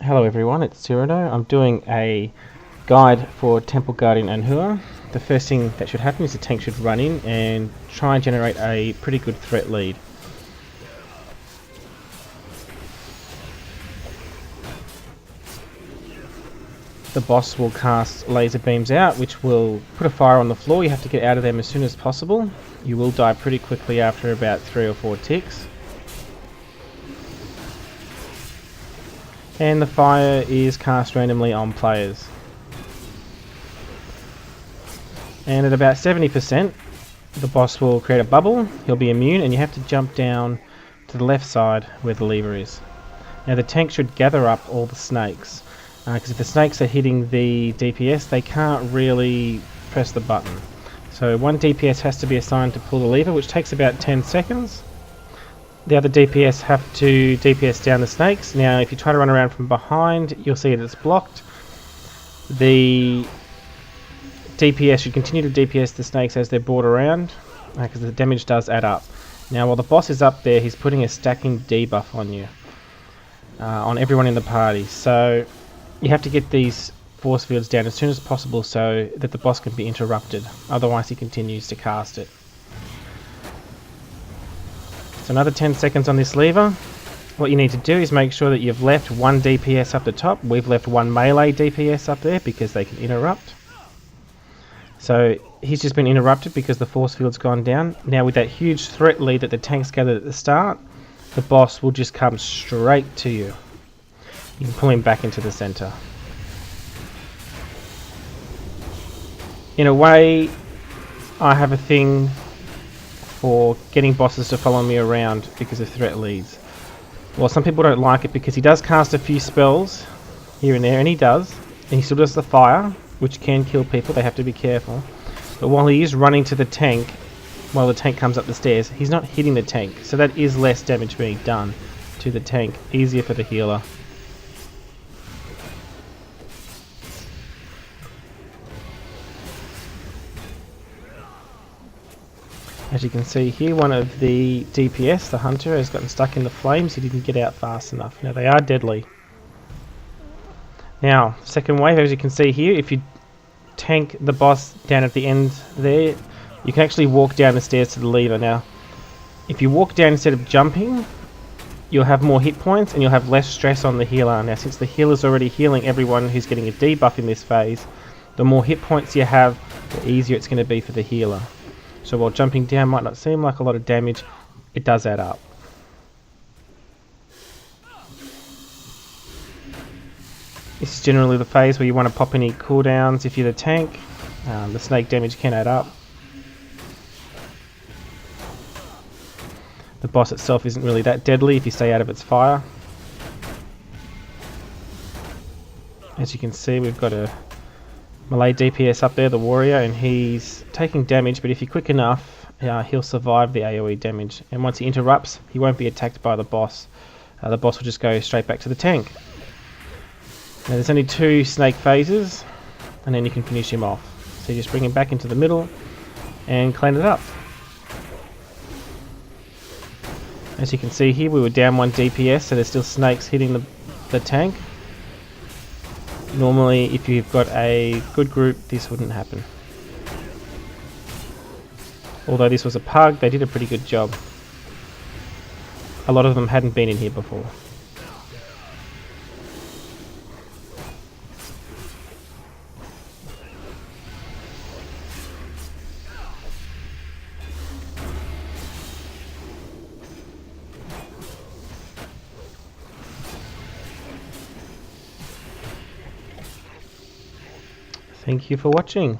Hello everyone, it's Cyrano. I'm doing a guide for Temple Guardian Anhuur. The first thing that should happen is the tank should run in and try and generate a pretty good threat lead. The boss will cast laser beams out, which will put a fire on the floor. You have to get out of them as soon as possible. You will die pretty quickly after about 3 or 4 ticks. And the fire is cast randomly on players. And at about 70%, the boss will create a bubble, he'll be immune, and you have to jump down to the left side where the lever is. Now the tank should gather up all the snakes, because if the snakes are hitting the DPS, they can't really press the button. So one DPS has to be assigned to pull the lever, which takes about 10 seconds. The other DPS have to DPS down the snakes. Now if you try to run around from behind, you'll see that it's blocked. The DPS should continue to DPS the snakes as they're brought around, because the damage does add up. Now while the boss is up there, he's putting a stacking debuff on you, on everyone in the party. So you have to get these force fields down as soon as possible so that the boss can be interrupted. Otherwise he continues to cast it. So another 10 seconds on this lever. What you need to do is make sure that you've left one DPS up the top. We've left one melee DPS up there because they can interrupt. So he's just been interrupted because the force field's gone down. Now with that huge threat lead that the tanks gathered at the start, the boss will just come straight to you. You can pull him back into the center. In a way, I have a thing for getting bosses to follow me around because of threat leads. Well, some people don't like it because he does cast a few spells here and there, and he does. And he still does the fire, which can kill people, they have to be careful. But while he is running to the tank, while the tank comes up the stairs, he's not hitting the tank. So that is less damage being done to the tank, easier for the healer. As you can see here, one of the DPS, the hunter, has gotten stuck in the flames. He didn't get out fast enough. Now they are deadly. Now, second wave, as you can see here, if you tank the boss down at the end there, you can actually walk down the stairs to the lever. Now, if you walk down instead of jumping, you'll have more hit points and you'll have less stress on the healer. Now, since the healer's already healing everyone who's getting a debuff in this phase, the more hit points you have, the easier it's going to be for the healer. So while jumping down might not seem like a lot of damage, it does add up. This is generally the phase where you want to pop any cooldowns if you're the tank. The snake damage can add up. The boss itself isn't really that deadly if you stay out of its fire. As you can see, we've got a melee DPS up there, the warrior, and he's taking damage, but if you're quick enough, he'll survive the AoE damage. And once he interrupts, he won't be attacked by the boss. The boss will just go straight back to the tank. Now there's only 2 snake phases, and then you can finish him off. So you just bring him back into the middle and clean it up. As you can see here, we were down 1 DPS, so there's still snakes hitting the tank. Normally, if you've got a good group, this wouldn't happen. Although this was a pug, they did a pretty good job. A lot of them hadn't been in here before. Thank you for watching.